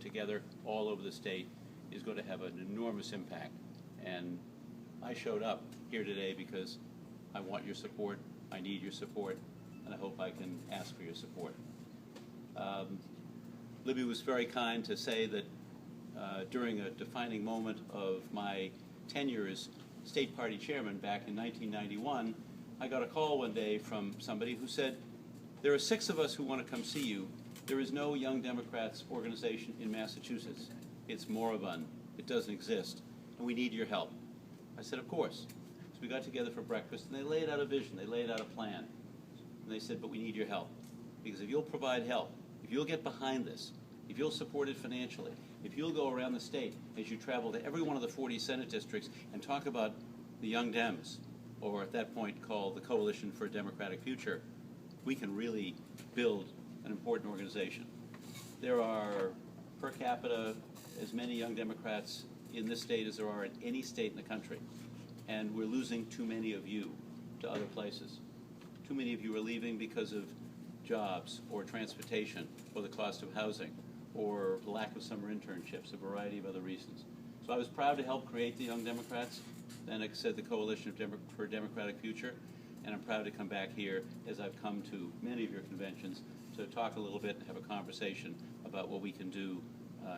put together all over the state is going to have an enormous impact. And I showed up here today because I want your support, I need your support, and I hope I can ask for your support. Libby was very kind to say that during a defining moment of my tenure as state party chairman back in 1991, I got a call one day from somebody who said, there are 6 of us who want to come see you. There is no Young Democrats organization in Massachusetts. It's moribund. It doesn't exist. And we need your help. I said, of course. So we got together for breakfast, and they laid out a vision. They laid out a plan. And they said, but we need your help. Because if you'll provide help, if you'll get behind this, if you'll support it financially, if you'll go around the state as you travel to every one of the 40 Senate districts and talk about the Young Dems, or at that point called the Coalition for a Democratic Future, we can really build an important organization. There are, per capita, as many Young Democrats in this state as there are in any state in the country. And we're losing too many of you to other places. Too many of you are leaving because of jobs or transportation or the cost of housing or the lack of summer internships, a variety of other reasons. So I was proud to help create the Young Democrats, then like I said, the Coalition for a Democratic Future, and I'm proud to come back here, as I've come to many of your conventions, to talk a little bit and have a conversation about what we can do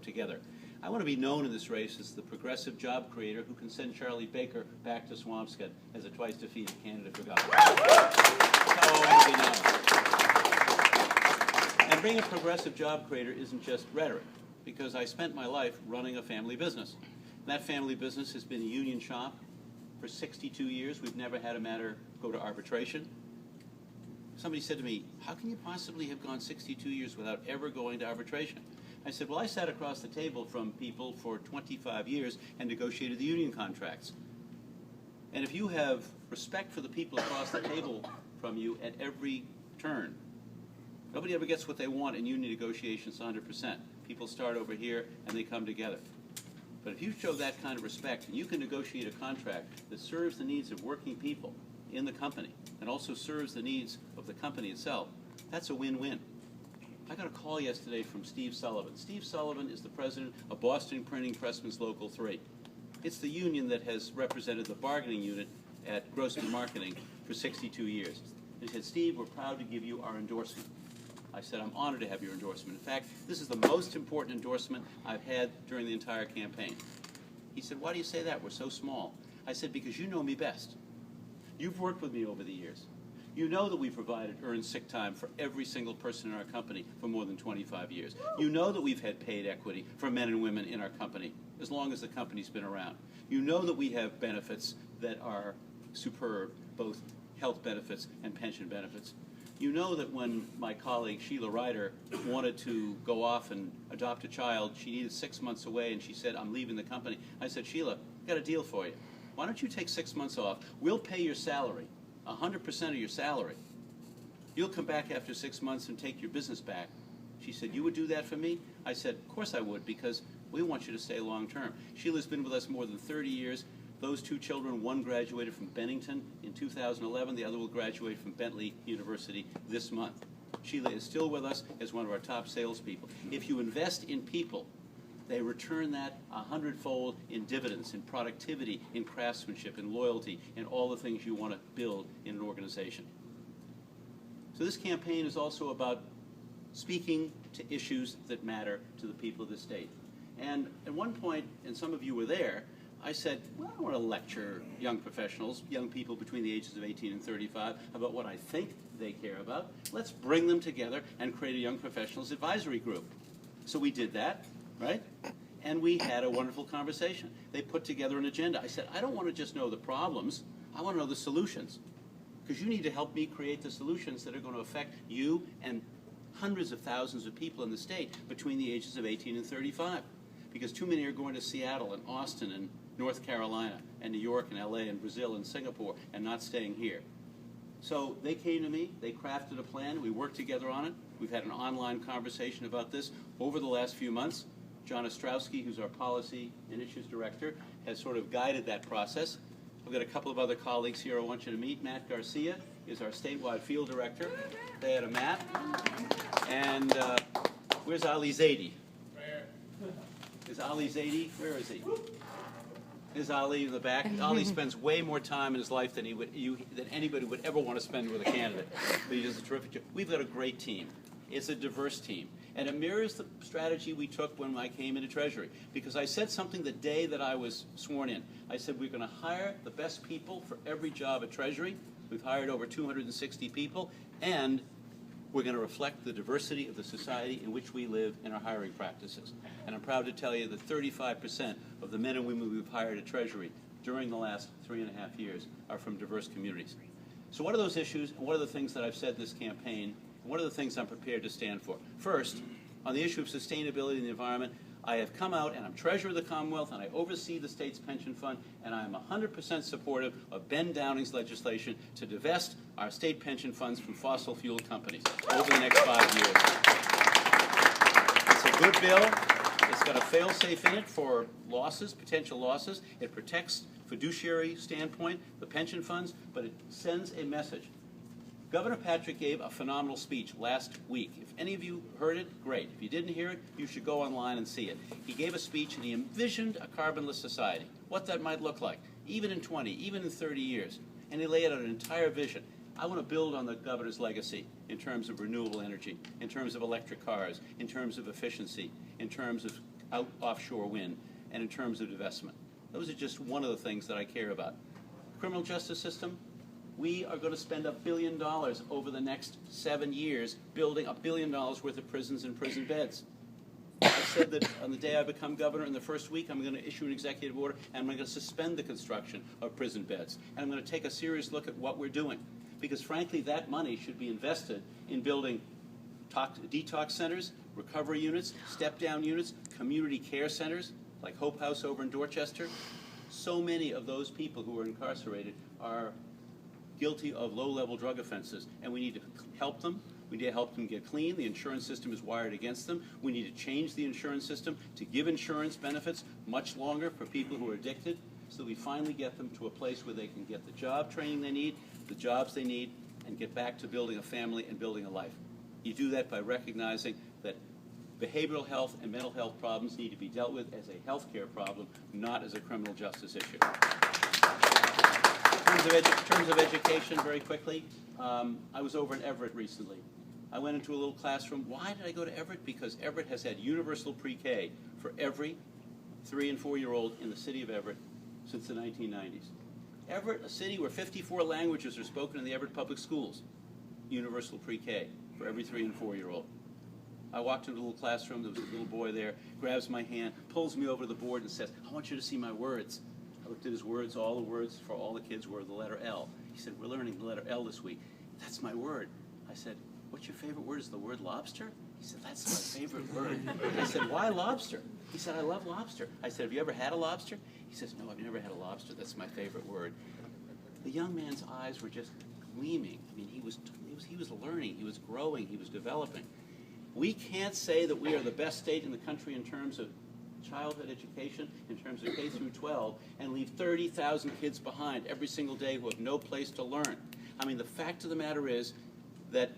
together. I want to be known in this race as the progressive job creator who can send Charlie Baker back to Swampscott as a twice-defeated candidate for governor. That's how I want to be known. And being a progressive job creator isn't just rhetoric, because I spent my life running a family business. And that family business has been a union shop for 62 years. We've never had a matter go to arbitration. Somebody said to me, how can you possibly have gone 62 years without ever going to arbitration? I said, well, I sat across the table from people for 25 years and negotiated the union contracts. And if you have respect for the people across the table from you at every turn, nobody ever gets what they want in union negotiations 100%. People start over here and they come together. But if you show that kind of respect and you can negotiate a contract that serves the needs of working people in the company and also serves the needs of the company itself, that's a win-win. I got a call yesterday from Steve Sullivan. Steve Sullivan is the president of Boston Printing Pressmen's Local 3. It's the union that has represented the bargaining unit at Grossman Marketing for 62 years. He said, Steve, we're proud to give you our endorsement. I said, I'm honored to have your endorsement. In fact, this is the most important endorsement I've had during the entire campaign. He said, why do you say that? We're so small. I said, because you know me best. You've worked with me over the years. You know that we provided earned sick time for every single person in our company for more than 25 years. You know that we've had paid equity for men and women in our company as long as the company's been around. You know that we have benefits that are superb, both health benefits and pension benefits. You know that when my colleague Sheila Ryder wanted to go off and adopt a child, she needed 6 months away and she said, I'm leaving the company. I said, Sheila, I've got a deal for you. Why don't you take 6 months off? We'll pay your salary. 100% of your salary. You'll come back after 6 months and take your business back. She said, you would do that for me? I said, of course I would, because we want you to stay long term. Sheila's been with us more than 30 years. Those 2 children, one graduated from Bennington in 2011, the other will graduate from Bentley University this month. Sheila is still with us as one of our top salespeople. If you invest in people, they return that 100-fold in dividends, in productivity, in craftsmanship, in loyalty, in all the things you want to build in an organization. So this campaign is also about speaking to issues that matter to the people of the state. And at one point, and some of you were there, I said, well, I don't want to lecture young professionals, young people between the ages of 18 and 35, about what I think they care about. Let's bring them together and create a young professionals advisory group. So we did that. Right? And we had a wonderful conversation. They put together an agenda. I said, I don't want to just know the problems. I want to know the solutions. Because you need to help me create the solutions that are going to affect you and hundreds of thousands of people in the state between the ages of 18 and 35. Because too many are going to Seattle and Austin and North Carolina and New York and LA and Brazil and Singapore and not staying here. So they came to me. They crafted a plan. We worked together on it. We've had an online conversation about this over the last few months. John Ostrowski, who's our Policy and Issues Director, has sort of guided that process. I've got a couple of other colleagues here I want you to meet. Matt Garcia is our statewide field director. They had a Matt. And where's Ali Zaidi? Is Ali Zaidi? Where is he? Is Ali in the back? Ali spends way more time in his life than than anybody would ever want to spend with a candidate. But he does a terrific job. We've got a great team. It's a diverse team. And it mirrors the strategy we took when I came into Treasury. Because I said something the day that I was sworn in. I said we're going to hire the best people for every job at Treasury. We've hired over 260 people. And we're going to reflect the diversity of the society in which we live in our hiring practices. And I'm proud to tell you that 35% of the men and women we've hired at Treasury during the last 3.5 years are from diverse communities. So what are those issues, and what are the things that I've said in this campaign, and what are the things I'm prepared to stand for? First, on the issue of sustainability in the environment, I have come out and I'm Treasurer of the Commonwealth and I oversee the state's pension fund, and I am 100% supportive of Ben Downing's legislation to divest our state pension funds from fossil fuel companies over the next 5 years. It's a good bill. It's got a fail-safe in it for losses, potential losses. It protects fiduciary standpoint, the pension funds, but it sends a message. Governor Patrick gave a phenomenal speech last week. If any of you heard it, great. If you didn't hear it, you should go online and see it. He gave a speech and he envisioned a carbonless society, what that might look like, even in 20, even in 30 years. And he laid out an entire vision. I want to build on the governor's legacy in terms of renewable energy, in terms of electric cars, in terms of efficiency, in terms of offshore wind, and in terms of divestment. Those are just one of the things that I care about. Criminal justice system. We are going to spend $1 billion over the next 7 years building $1 billion worth of prisons and prison beds. I said that on the day I become governor, in the first week, I'm going to issue an executive order and I'm going to suspend the construction of prison beds. And I'm going to take a serious look at what we're doing. Because frankly, that money should be invested in building detox centers, recovery units, step-down units, community care centers, like Hope House over in Dorchester. So many of those people who are incarcerated are guilty of low-level drug offenses, and we need to help them. We need to help them get clean. The insurance system is wired against them. We need to change the insurance system to give insurance benefits much longer for people who are addicted, so that we finally get them to a place where they can get the job training they need, the jobs they need, and get back to building a family and building a life. You do that by recognizing that behavioral health and mental health problems need to be dealt with as a health care problem, not as a criminal justice issue. In terms of education, very quickly, I was over in Everett recently. I went into a little classroom. Why did I go to Everett? Because Everett has had universal pre-K for every 3- and 4-year-old in the city of Everett since the 1990s. Everett, a city where 54 languages are spoken in the Everett Public Schools, universal pre-K for every 3- and 4-year-old. I walked into a little classroom. There was a little boy there, grabs my hand, pulls me over to the board and says, "I want you to see my words." I looked at his words. All the words for all the kids were the letter L. He said, "We're learning the letter L this week." "That's my word." I said, "What's your favorite word? Is the word lobster?" He said, "That's my favorite word." I said, "Why lobster?" He said, "I love lobster." I said, "Have you ever had a lobster?" He says, "No, I've never had a lobster. That's my favorite word." The young man's eyes were just gleaming. I mean, he was learning. He was growing. He was developing. We can't say that we are the best state in the country in terms of childhood education, in terms of K through 12, and leave 30,000 kids behind every single day who have no place to learn. I mean, the fact of the matter is that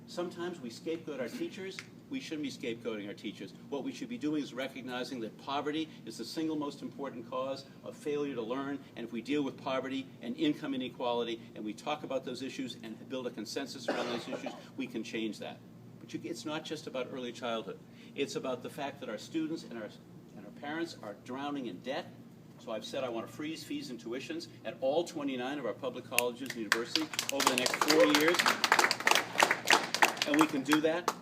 sometimes we scapegoat our teachers. We shouldn't be scapegoating our teachers. What we should be doing is recognizing that poverty is the single most important cause of failure to learn, and if we deal with poverty and income inequality, and we talk about those issues and build a consensus around those issues, we can change that. But it's not just about early childhood. It's about the fact that our students and our parents are drowning in debt. So I've said I want to freeze fees and tuitions at all 29 of our public colleges and universities over the next 4 years. And we can do that.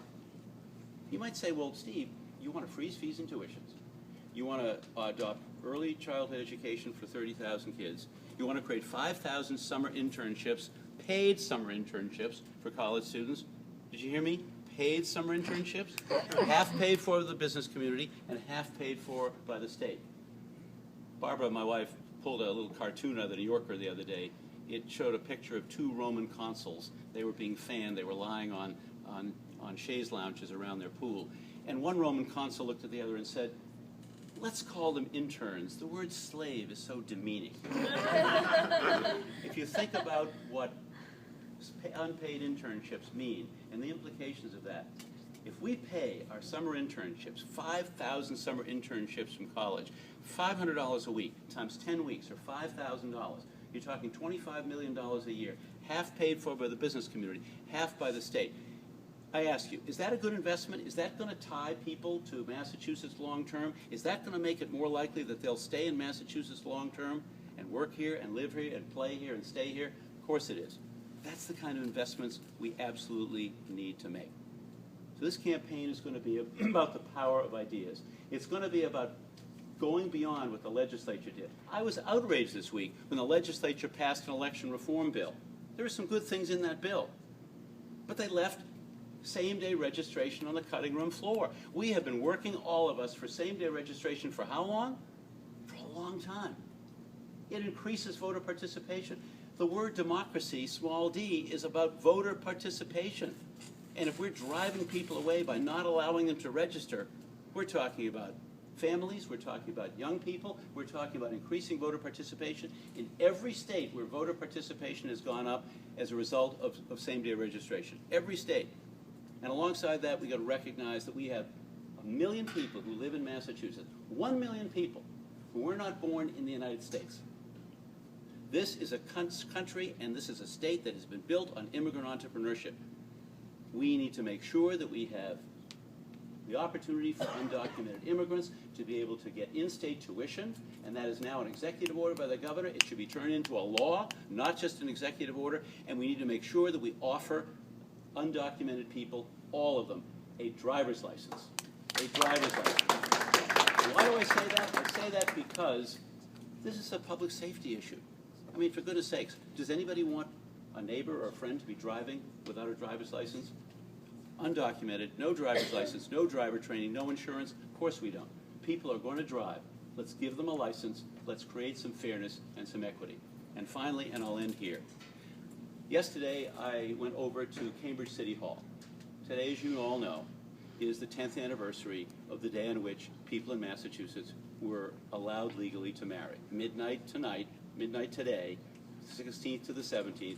You might say, well, Steve, you want to freeze fees and tuitions. You want to adopt early childhood education for 30,000 kids. You want to create 5,000 summer internships, paid summer internships for college students. Did you hear me? Paid summer internships, half paid for the business community and half paid for by the state. Barbara, my wife, pulled a little cartoon out of the New Yorker the other day. It showed a picture of 2 Roman consuls. They were being fanned. They were lying on chaise lounges around their pool. And one Roman consul looked at the other and said, "Let's call them interns. The word slave is so demeaning." If you think about what unpaid internships mean and the implications of that, If we pay our summer internships, 5,000 summer internships from college, $500 a week times 10 weeks, or $5,000, you're talking $25 million a year, half paid for by the business community, half by the state. I ask you, is that a good investment? Is that going to tie people to Massachusetts long term? Is that going to make it more likely that they'll stay in Massachusetts long term and work here and live here and play here and stay here? Of course it is. That's the kind of investments we absolutely need to make. So this campaign is going to be about the power of ideas. It's going to be about going beyond what the legislature did. I was outraged this week when the legislature passed an election reform bill. There were some good things in that bill, but they left same-day registration on the cutting room floor. We have been working, all of us, for same-day registration for how long? For a long time. It increases voter participation. The word democracy, small d, is about voter participation. And if we're driving people away by not allowing them to register, we're talking about families, we're talking about young people, we're talking about increasing voter participation in every state where voter participation has gone up as a result of same-day registration. Every state. And alongside that, we've got to recognize that we have 1 million people who live in Massachusetts, 1 million people who were not born in the United States. This is a country and this is a state that has been built on immigrant entrepreneurship. We need to make sure that we have the opportunity for undocumented immigrants to be able to get in-state tuition, and that is now an executive order by the governor. It should be turned into a law, not just an executive order, and we need to make sure that we offer undocumented people, all of them, a driver's license. A driver's license. Why do I say that? I say that because this is a public safety issue. I mean, for goodness sakes, does anybody want a neighbor or a friend to be driving without a driver's license? Undocumented, no driver's license, no driver training, no insurance? Of course we don't. People are going to drive. Let's give them a license. Let's create some fairness and some equity. And finally, and I'll end here, yesterday I went over to Cambridge City Hall. Today, as you all know, is the 10th anniversary of the day on which people in Massachusetts were allowed legally to marry. Midnight tonight, midnight today, 16th to the 17th,